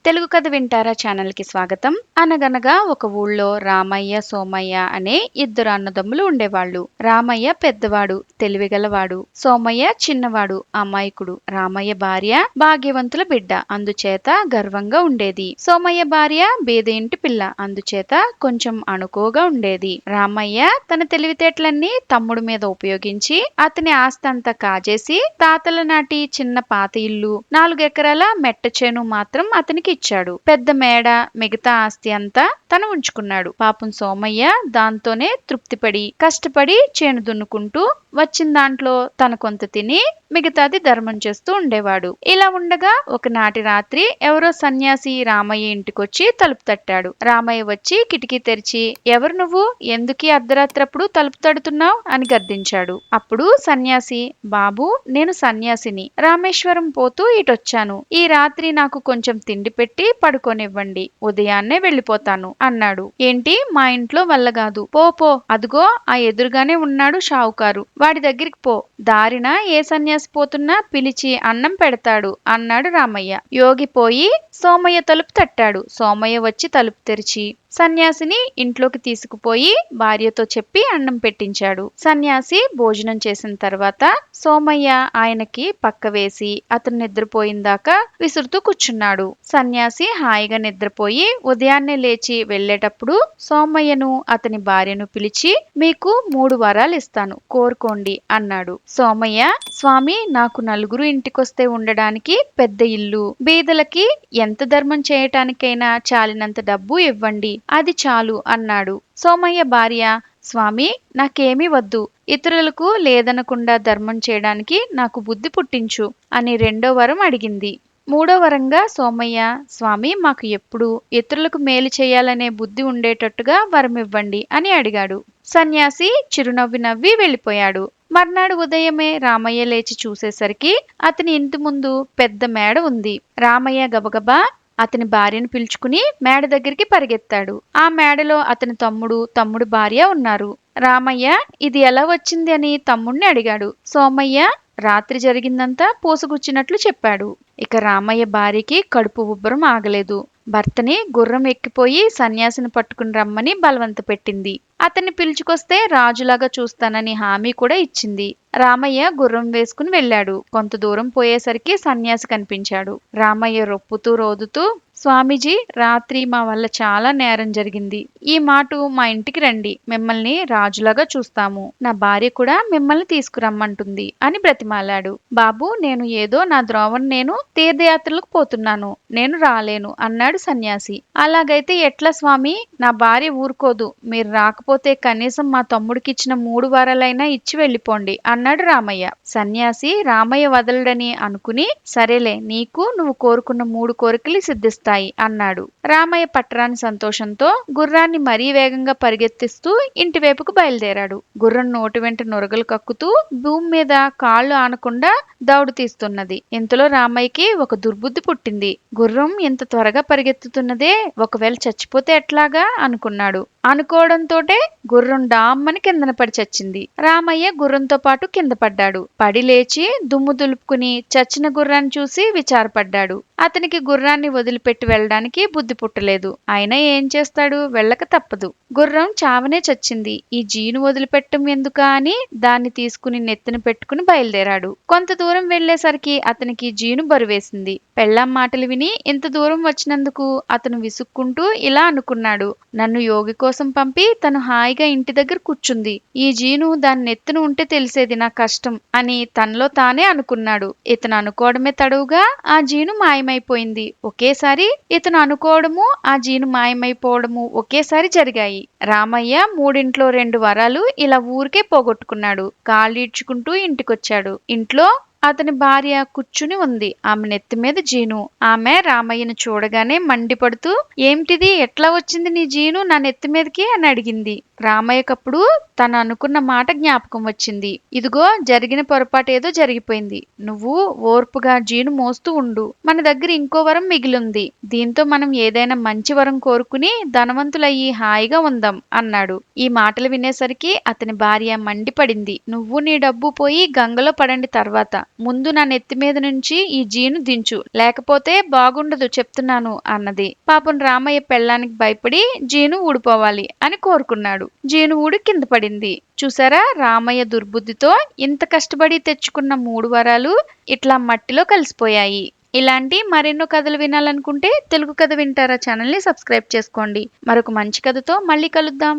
తెలుగు కథ వింటారా ఛానల్కి స్వాగతం. అనగనగా ఒక ఊళ్ళో రామయ్య సోమయ్య అనే ఇద్దరు అన్నదమ్ములు ఉండేవాళ్ళు. రామయ్య పెద్దవాడు, తెలివిగలవాడు. సోమయ్య చిన్నవాడు, అమాయకుడు. రామయ్య భార్య భాగ్యవంతుల బిడ్డ, అందుచేత గర్వంగా ఉండేది. సోమయ్య భార్య బీద ఇంటి పిల్ల, అందుచేత కొంచెం అణుకోగా ఉండేది. రామయ్య తన తెలివితేటలన్నీ తమ్ముడు మీద ఉపయోగించి అతని ఆస్తంతా కాజేసి తాతల నాటి చిన్న పాత ఇల్లు, 4 ఎకరాల మెట్ట చేను మాత్రం అతనికి ఇచ్చాడు. పెద్ద మేడ, మిగతా ఆస్తి అంతా తను ఉంచుకున్నాడు. పాపం సోమయ్య దాంతోనే తృప్తిపడి కష్టపడి చేను దున్నుకుంటూ వచ్చిన దాంట్లో తన కొంత తిని మిగతాది ధర్మం చేస్తూ ఉండేవాడు. ఇలా ఉండగా ఒకనాటి రాత్రి ఎవరో సన్యాసి రామయ్య ఇంటికొచ్చి తలుపు తట్టాడు. రామయ్య వచ్చి కిటికీ తెరిచి, ఎవరు నువ్వు, ఎందుకీ అర్ధరాత్రప్పుడు తలుపు తడుతున్నావు అని గద్దించాడు. అప్పుడు సన్యాసి, బాబు నేను సన్యాసిని, రామేశ్వరం పోతూ ఇటొచ్చాను. ఈ రాత్రి నాకు కొంచెం తిండి పెట్టి పడుకోనివ్వండి, ఉదయాన్నే వెళ్ళిపోతాను అన్నాడు. ఏంటి, మా ఇంట్లో వల్లగాదు, పో పో, అదుగో ఆ ఎదురుగానే ఉన్నాడు షావుకారు, వాడి దగ్గరికి పో, దారిన ఏ సన్యాసి పోతున్నా పిలిచి అన్నం పెడతాడు అన్నాడు రామయ్య. యోగి పోయి సోమయ్య తలుపు తట్టాడు. సోమయ్య వచ్చి తలుపు తెరిచి సన్యాసిని ఇంట్లోకి తీసుకుపోయి భార్యతో చెప్పి అన్నం పెట్టించాడు. సన్యాసి భోజనం చేసిన తర్వాత సోమయ్య ఆయనకి పక్క వేసి అతను నిద్రపోయిందాకా విసురుతూ కూర్చున్నాడు. సన్యాసి హాయిగా నిద్రపోయి ఉదయాన్నే లేచి వెళ్లేటప్పుడు సోమయ్యను అతని భార్యను పిలిచి, మీకు 3 వరాలు ఇస్తాను, కోరుకోండి అన్నాడు. సోమయ్య, స్వామి నాకు నలుగురు ఇంటికొస్తే ఉండడానికి పెద్ద ఇల్లు, బీదలకి ఎంత ధర్మం చేయటానికైనా చాలినంత డబ్బు ఇవ్వండి, అది చాలు అన్నాడు. సోమయ్య భార్య, స్వామి నాకేమీ వద్దు, ఇతరులకు లేదనకుండా ధర్మం చేయడానికి నాకు బుద్ధి పుట్టించు అని 2వ వరం అడిగింది. 3వ వరంగా సోమయ్య, స్వామి మాకు ఎప్పుడు ఇతరులకు మేలు చేయాలనే బుద్ధి ఉండేటట్టుగా వరం ఇవ్వండి అని అడిగాడు. సన్యాసి చిరునవ్వి నవ్వి వెళ్ళిపోయాడు. మర్నాడు ఉదయమే రామయ్య లేచి చూసేసరికి అతని ఇంటి ముందు పెద్ద మేడ ఉంది. రామయ్య గబగబా అతని భార్యను పిలుచుకుని మేడ దగ్గరికి పరిగెత్తాడు. ఆ మేడలో అతని తమ్ముడు భార్య ఉన్నారు. రామయ్య ఇది ఎలా వచ్చింది అని తమ్ముడిని అడిగాడు. సోమయ్య రాత్రి జరిగిందంతా పూసగుచ్చినట్లు చెప్పాడు. ఇక రామయ్య భార్యకి కడుపు ఉబ్బరం ఆగలేదు. భర్తని గుర్రం ఎక్కిపోయి సన్యాసిని పట్టుకుని రమ్మని బలవంత పెట్టింది. అతన్ని పిలుచుకొస్తే రాజులాగా చూస్తానని హామీ కూడా ఇచ్చింది. రామయ్య గుర్రం వేసుకుని వెళ్ళాడు. కొంత దూరం పోయేసరికి సన్యాసి కనిపించాడు. రామయ్య రొప్పుతూ రోదుతూ, స్వామీజీ రాత్రి మా వల్ల చాలా నేరం జరిగింది, ఈ మాట మా ఇంటికి రండి, మిమ్మల్ని రాజులాగా చూస్తాము, నా భార్య కూడా మిమ్మల్ని తీసుకురమ్మంటుంది అని బ్రతిమాలాడు. బాబు నేను ఏదో నా ద్రోవను నేను తీర్థయాత్రలకు పోతున్నాను, నేను రాలేను అన్నాడు సన్యాసి. అలాగైతే ఎట్లా స్వామి, నా భార్య ఊరుకోదు, మీరు రాకపోతే కనీసం మా తమ్ముడికి ఇచ్చిన 3 వారాలైనా ఇచ్చి వెళ్ళిపోండి అన్నాడు రామయ్య. సన్యాసి రామయ్య వదలడని అనుకుని, సరేలే నీకు నువ్వు కోరుకున్న 3 కోరికలు సిద్ధిస్తాయి అన్నాడు. రామయ్య పట్టరాని సంతోషంతో గుర్రాన్ని మరీ వేగంగా పరిగెత్తిస్తూ ఇంటి వైపుకు బయలుదేరాడు. గుర్రం నోటి వెంట నొరగలు కక్కుతూ భూమి మీద కాళ్ళు ఆనకుండా దౌడు తీస్తున్నది. ఇంతలో రామయ్యకి ఒక దుర్బుద్ధి పుట్టింది. గుర్రం ఇంత త్వరగా పరిగెత్తుతున్నదే, ఒకవేళ చచ్చిపోతే ఎట్లాగా అనుకున్నాడు. అనుకోవడంతోటే గుర్రం డామ్మని కిందన పడి చచ్చింది. రామయ్య గుర్రంతో పాటు కింద పడ్డాడు. పడి లేచి దుమ్ము దులుపుకుని చచ్చిన గుర్రాన్ని చూసి విచారపడ్డాడు. అతనికి గుర్రాన్ని వదిలిపెట్టి వెళ్ళడానికి బుద్ధి పుట్టలేదు. అయినా ఏం చేస్తాడు, వెళ్ళక తప్పదు. గుర్రం చావనే చచ్చింది, ఈ జీను వదిలిపెట్టం ఎందుకా అని దాన్ని తీసుకుని నెత్తిన పెట్టుకుని బయలుదేరాడు. కొంత దూరం వెళ్లేసరికి అతనికి జీను బరువేసింది. పెళ్ళాం మాటలు విని ఇంత దూరం వచ్చినందుకు అతను విసుక్కుంటూ ఇలా అనుకున్నాడు, నన్ను యోగి కోసం పంపి తను హాయిగా ఇంటి దగ్గర కూర్చుంది, ఈ జీను దాని నెత్తున ఉంటే తెలిసేది నా కష్టం అని తనలో తానే అనుకున్నాడు. ఇతను అనుకోవడమే తడవుగా ఆ జీను మాయమైపోయింది. ఒకేసారి ఇతను అనుకోవడము ఆ జీను మాయమైపోవడము ఒకేసారి జరిగాయి. రామయ్య 3 2 వరాలు ఇలా ఊరికే పోగొట్టుకున్నాడు. కాళ్ళీడ్చుకుంటూ ఇంటికొచ్చాడు. ఇంట్లో అతని భార్య కూర్చుని ఉంది. ఆమె నెత్తి మీద జీను. ఆమె రామయ్యను చూడగానే మండిపడుతూ, ఏమిటిది, ఎట్లా వచ్చింది నీ జీను నా నెత్తి మీదకి అని అడిగింది. రామయ్యకప్పుడు తను అనుకున్న మాట జ్ఞాపకం వచ్చింది. ఇదిగో జరిగిన పొరపాటేదో జరిగిపోయింది. నువ్వు ఓర్పుగా జీను మోస్తూ ఉండు. మన దగ్గర ఇంకో వరం మిగిలుంది. దీంతో మనం ఏదైనా మంచి వరం కోరుకుని ధనవంతులయ్యి హాయిగా ఉందాం అన్నాడు. ఈ మాటలు వినేసరికి అతని భార్య మండిపడింది. నువ్వు నీ డబ్బు పోయి గంగలో పడండి తర్వాత. ముందు నా నెత్తి మీద నుంచి ఈ జీను దించు. లేకపోతే బాగుండదు చెప్తున్నాను అన్నది. పాపం రామయ్య పెళ్ళానికి భయపడి జీను ఊడిపోవాలి అని కోరుకున్నాడు. జీను ఊడి కింద పడింది. చూసారా, రామయ్య దుర్బుద్ధితో ఇంత కష్టపడి తెచ్చుకున్న 3 వరాలు ఇట్లా మట్టిలో కలిసిపోయాయి. ఇలాంటి మరెన్నో కథలు వినాలనుకుంటే తెలుగు కథ వింటారా ఛానల్ని సబ్స్క్రైబ్ చేసుకోండి. మరొక మంచి కథతో మళ్ళీ కలుద్దాం.